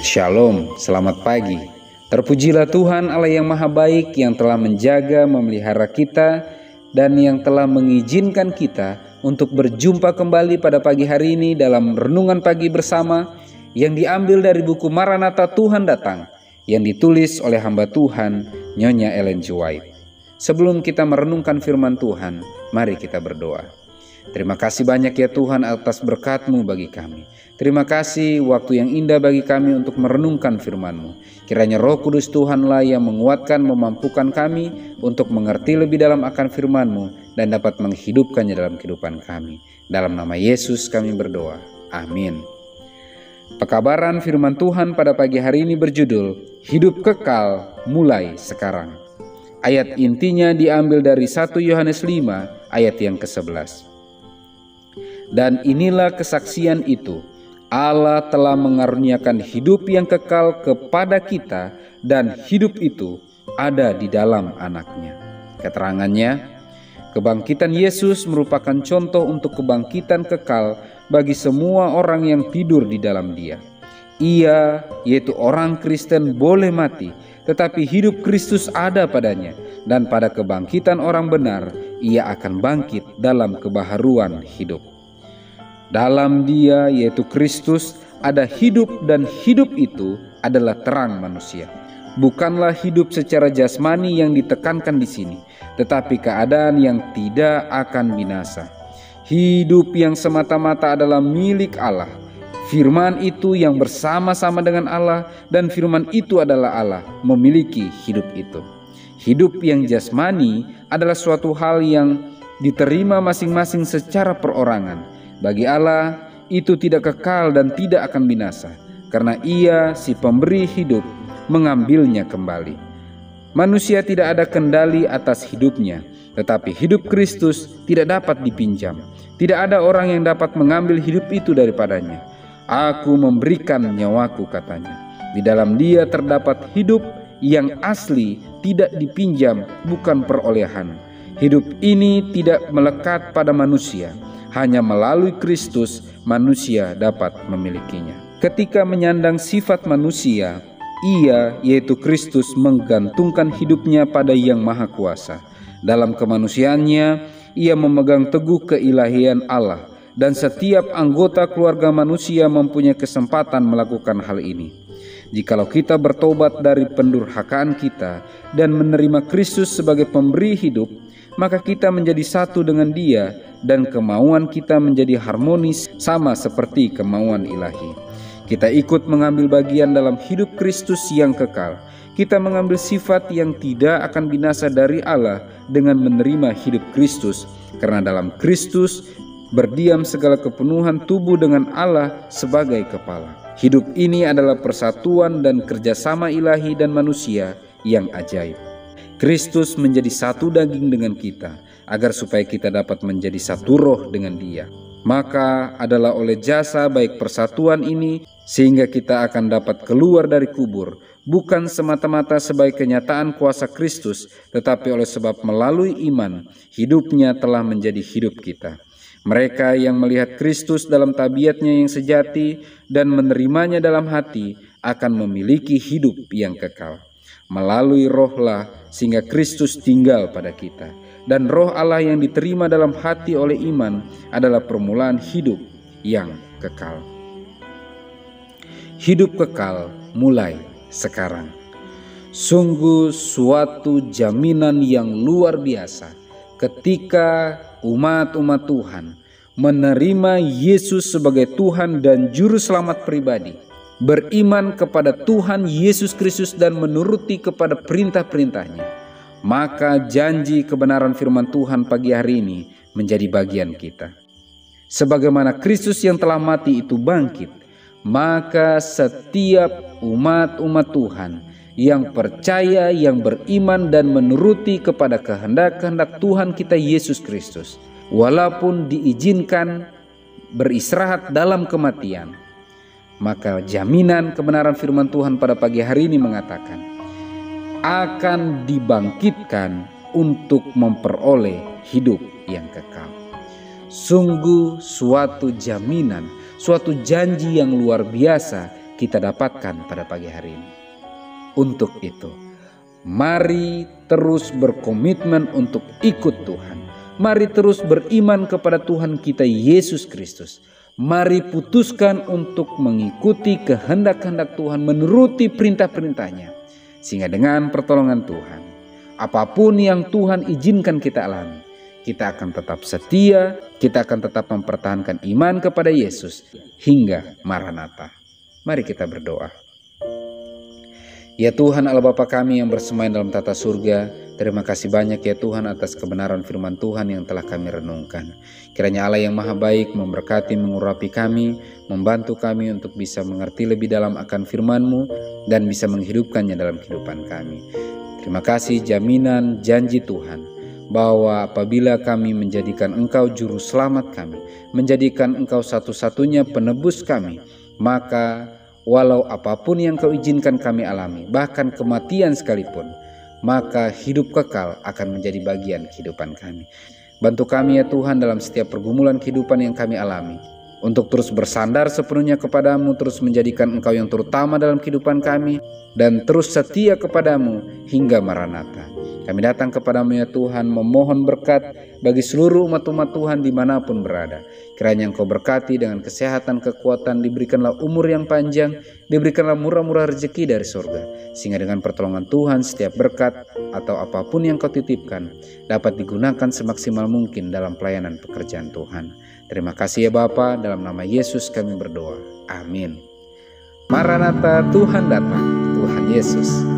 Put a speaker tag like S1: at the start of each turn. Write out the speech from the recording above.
S1: Shalom, selamat pagi. Terpujilah Tuhan Allah yang Maha Baik yang telah menjaga, memelihara kita, dan yang telah mengizinkan kita untuk berjumpa kembali pada pagi hari ini dalam renungan pagi bersama yang diambil dari buku Maranatha Tuhan Datang yang ditulis oleh hamba Tuhan Nyonya Ellen G. White. Sebelum kita merenungkan firman Tuhan, mari kita berdoa. Terima kasih banyak ya Tuhan atas berkat-Mu bagi kami. Terima kasih waktu yang indah bagi kami untuk merenungkan firman-Mu. Kiranya Roh Kudus Tuhanlah yang menguatkan, memampukan kami untuk mengerti lebih dalam akan firman-Mu dan dapat menghidupkannya dalam kehidupan kami. Dalam nama Yesus kami berdoa. Amin. Pekabaran firman Tuhan pada pagi hari ini berjudul Hidup Kekal Mulai Sekarang. Ayat intinya diambil dari 1 Yohanes 5 ayat yang ke-11. Dan inilah kesaksian itu, Allah telah mengaruniakan hidup yang kekal kepada kita dan hidup itu ada di dalam anaknya. Keterangannya, kebangkitan Yesus merupakan contoh untuk kebangkitan kekal bagi semua orang yang tidur di dalam Dia. Ia, yaitu orang Kristen, boleh mati, tetapi hidup Kristus ada padanya, dan pada kebangkitan orang benar, ia akan bangkit dalam kebaharuan hidup. Dalam Dia, yaitu Kristus, ada hidup, dan hidup itu adalah terang manusia. Bukanlah hidup secara jasmani yang ditekankan di sini, tetapi keadaan yang tidak akan binasa. Hidup yang semata-mata adalah milik Allah. Firman itu yang bersama-sama dengan Allah, dan firman itu adalah Allah memiliki hidup itu. Hidup yang jasmani adalah suatu hal yang diterima masing-masing secara perorangan. Bagi Allah, itu tidak kekal dan tidak akan binasa, karena Ia, si pemberi hidup, mengambilnya kembali. Manusia tidak ada kendali atas hidupnya, tetapi hidup Kristus tidak dapat dipinjam. Tidak ada orang yang dapat mengambil hidup itu daripadanya. Aku memberikan nyawaku, katanya. Di dalam Dia terdapat hidup yang asli, tidak dipinjam, bukan perolehan. Hidup ini tidak melekat pada manusia. Hanya melalui Kristus manusia dapat memilikinya. Ketika menyandang sifat manusia, Ia, yaitu Kristus, menggantungkan hidupnya pada Yang Maha Kuasa. Dalam kemanusiaannya, Ia memegang teguh keilahian Allah, dan setiap anggota keluarga manusia mempunyai kesempatan melakukan hal ini. Jikalau kita bertobat dari pendurhakaan kita dan menerima Kristus sebagai pemberi hidup, maka kita menjadi satu dengan Dia, dan kemauan kita menjadi harmonis sama seperti kemauan ilahi. Kita ikut mengambil bagian dalam hidup Kristus yang kekal. Kita mengambil sifat yang tidak akan binasa dari Allah dengan menerima hidup Kristus, karena dalam Kristus berdiam segala kepenuhan tubuh dengan Allah sebagai kepala. Hidup ini adalah persatuan dan kerjasama ilahi dan manusia yang ajaib. Kristus menjadi satu daging dengan kita, agar supaya kita dapat menjadi satu roh dengan Dia. Maka adalah oleh jasa baik persatuan ini, sehingga kita akan dapat keluar dari kubur, bukan semata-mata sebagai kenyataan kuasa Kristus, tetapi oleh sebab melalui iman, hidupnya telah menjadi hidup kita. Mereka yang melihat Kristus dalam tabiatnya yang sejati dan menerimanya dalam hati akan memiliki hidup yang kekal. Melalui rohlah sehingga Kristus tinggal pada kita. Dan roh Allah yang diterima dalam hati oleh iman adalah permulaan hidup yang kekal. Hidup kekal mulai sekarang. Sungguh suatu jaminan yang luar biasa ketika umat-umat Tuhan menerima Yesus sebagai Tuhan dan Juru Selamat pribadi, beriman kepada Tuhan Yesus Kristus dan menuruti kepada perintah-perintahnya, maka janji kebenaran firman Tuhan pagi hari ini menjadi bagian kita. Sebagaimana Kristus yang telah mati itu bangkit, maka setiap umat-umat Tuhan yang percaya, yang beriman dan menuruti kepada kehendak-kehendak Tuhan kita Yesus Kristus, walaupun diizinkan beristirahat dalam kematian, maka jaminan kebenaran firman Tuhan pada pagi hari ini mengatakan akan dibangkitkan untuk memperoleh hidup yang kekal. Sungguh suatu jaminan, suatu janji yang luar biasa kita dapatkan pada pagi hari ini. Untuk itu, mari terus berkomitmen untuk ikut Tuhan. Mari terus beriman kepada Tuhan kita Yesus Kristus. Mari putuskan untuk mengikuti kehendak-kehendak Tuhan, menuruti perintah-perintahnya. Sehingga dengan pertolongan Tuhan, apapun yang Tuhan izinkan kita alami, kita akan tetap setia, kita akan tetap mempertahankan iman kepada Yesus hingga Maranatha. Mari kita berdoa. Ya Tuhan Allah Bapa kami yang bersemayam dalam tata surga, terima kasih banyak ya Tuhan atas kebenaran firman Tuhan yang telah kami renungkan. Kiranya Allah yang maha baik memberkati, mengurapi kami, membantu kami untuk bisa mengerti lebih dalam akan firman-Mu dan bisa menghidupkannya dalam kehidupan kami. Terima kasih jaminan janji Tuhan bahwa apabila kami menjadikan Engkau juru selamat kami, menjadikan Engkau satu-satunya penebus kami, maka walau apapun yang Kau izinkan kami alami, bahkan kematian sekalipun, maka hidup kekal akan menjadi bagian kehidupan kami. Bantu kami ya Tuhan dalam setiap pergumulan kehidupan yang kami alami, untuk terus bersandar sepenuhnya kepadamu, terus menjadikan Engkau yang terutama dalam kehidupan kami, dan terus setia kepadamu hingga Maranatha. Kami datang kepadamu ya Tuhan, memohon berkat bagi seluruh umat-umat Tuhan dimanapun berada. Kiranya Engkau berkati dengan kesehatan, kekuatan, diberikanlah umur yang panjang, diberikanlah murah-murah rezeki dari surga. Sehingga dengan pertolongan Tuhan setiap berkat atau apapun yang Kau titipkan dapat digunakan semaksimal mungkin dalam pelayanan pekerjaan Tuhan. Terima kasih ya Bapa, dalam nama Yesus kami berdoa. Amin. Maranatha, Tuhan datang, Tuhan Yesus